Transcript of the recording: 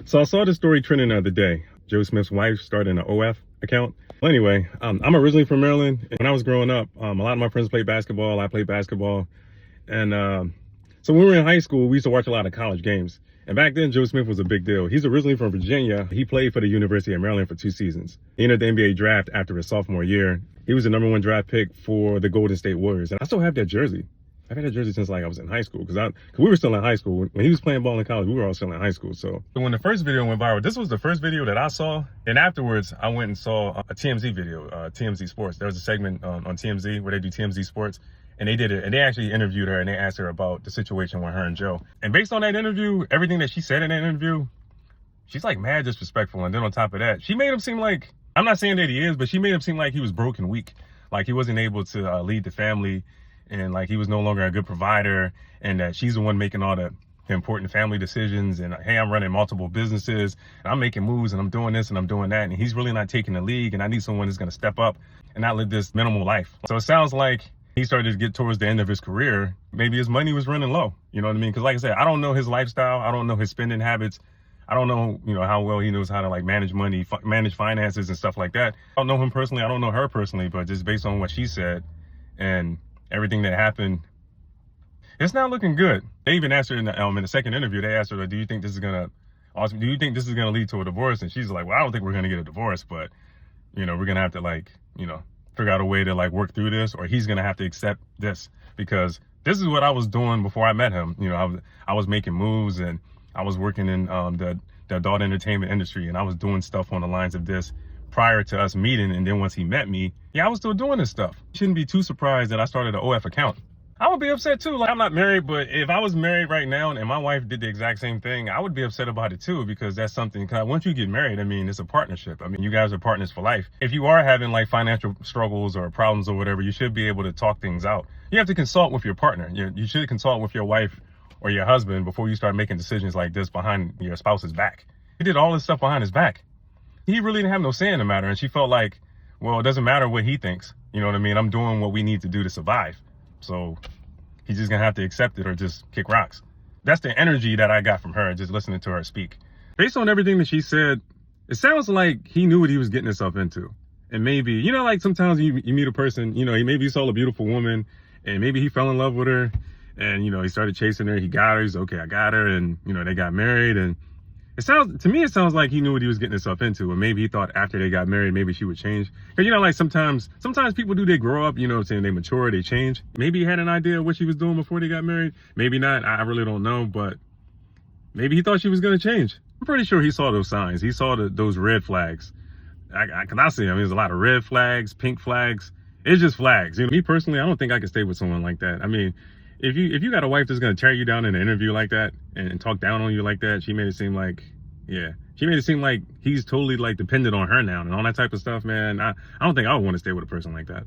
So I saw this story trending the other day. Joe Smith's wife started an OF account. Well, anyway, I'm originally from Maryland. And when I was growing up, a lot of my friends played basketball. I played basketball. And so when we were in high school, we used to watch a lot of college games. And back then, Joe Smith was a big deal. He's originally from Virginia. He played for the University of Maryland for 2 seasons. He entered the NBA draft after his sophomore year. He was the #1 draft pick for the Golden State Warriors. And I still have that jersey. I've had that jersey since like I was in high school because we were still in high school. When he was playing ball in college, we were all still in high school. So when the first video went viral, this was the first video that I saw. And afterwards, I went and saw a TMZ video, TMZ Sports. There was a segment on TMZ where they do TMZ Sports. And they did it, and they actually interviewed her, and they asked her about the situation with her and Joe. And based on that interview, everything that she said in that interview, she's like mad disrespectful. And then on top of that, she made him seem like, I'm not saying that he is, but she made him seem like he was broke and weak. Like he wasn't able to lead the family, and like he was no longer a good provider, and that she's the one making all the important family decisions. And hey, I'm running multiple businesses, and I'm making moves, and I'm doing this, and I'm doing that. And he's really not taking the league, and I need someone who's going to step up and not live this minimal life. So it sounds like he started to get towards the end of his career. Maybe his money was running low. You know what I mean? Because like I said, I don't know his lifestyle. I don't know his spending habits. I don't know, how well he knows how to like manage money, manage finances and stuff like that. I don't know him personally. I don't know her personally, but just based on what she said and everything that happened, it's not looking good. They even asked her in the second interview, they asked her, do you think this is gonna lead to a divorce? And she's like, well, I don't think we're gonna get a divorce, but we're gonna have to figure out a way to work through this, or he's gonna have to accept this, because this is what I was doing before I met him. I was making moves, and I was working in the adult entertainment industry, and I was doing stuff on the lines of this prior to us meeting. And then once he met me, I was still doing this stuff. You shouldn't be too surprised that I started an OF account. I would be upset too. Like, I'm not married, but if I was married right now and my wife did the exact same thing, I would be upset about it too, because that's something, cause once you get married, it's a partnership. You guys are partners for life. If you are having financial struggles or problems or whatever, you should be able to talk things out. You have to consult with your partner. You should consult with your wife or your husband before you start making decisions like this behind your spouse's back. He did all this stuff behind his back. He really didn't have no say in the matter. And she felt like, well, it doesn't matter what he thinks. You know what I mean? I'm doing what we need to do to survive. So he's just gonna have to accept it or just kick rocks. That's the energy that I got from her, just listening to her speak. Based on everything that she said, it sounds like he knew what he was getting himself into. And maybe, sometimes you meet a person, maybe he saw a beautiful woman, and maybe he fell in love with her, and, he started chasing her. He got her. He's okay, I got her. And, they got married. And to me, it sounds like he knew what he was getting himself into. And maybe he thought after they got married, maybe she would change. Because, sometimes people do, they grow up, saying they mature, they change. Maybe he had an idea of what she was doing before they got married. Maybe not. I really don't know. But maybe he thought she was going to change. I'm pretty sure he saw those signs. He saw those red flags. I see them. There's a lot of red flags, pink flags. It's just flags. Me personally, I don't think I could stay with someone like that. If you got a wife that's going to tear you down in an interview like that and talk down on you like that, she made it seem like he's totally dependent on her now and all that type of stuff, man. I don't think I would want to stay with a person like that.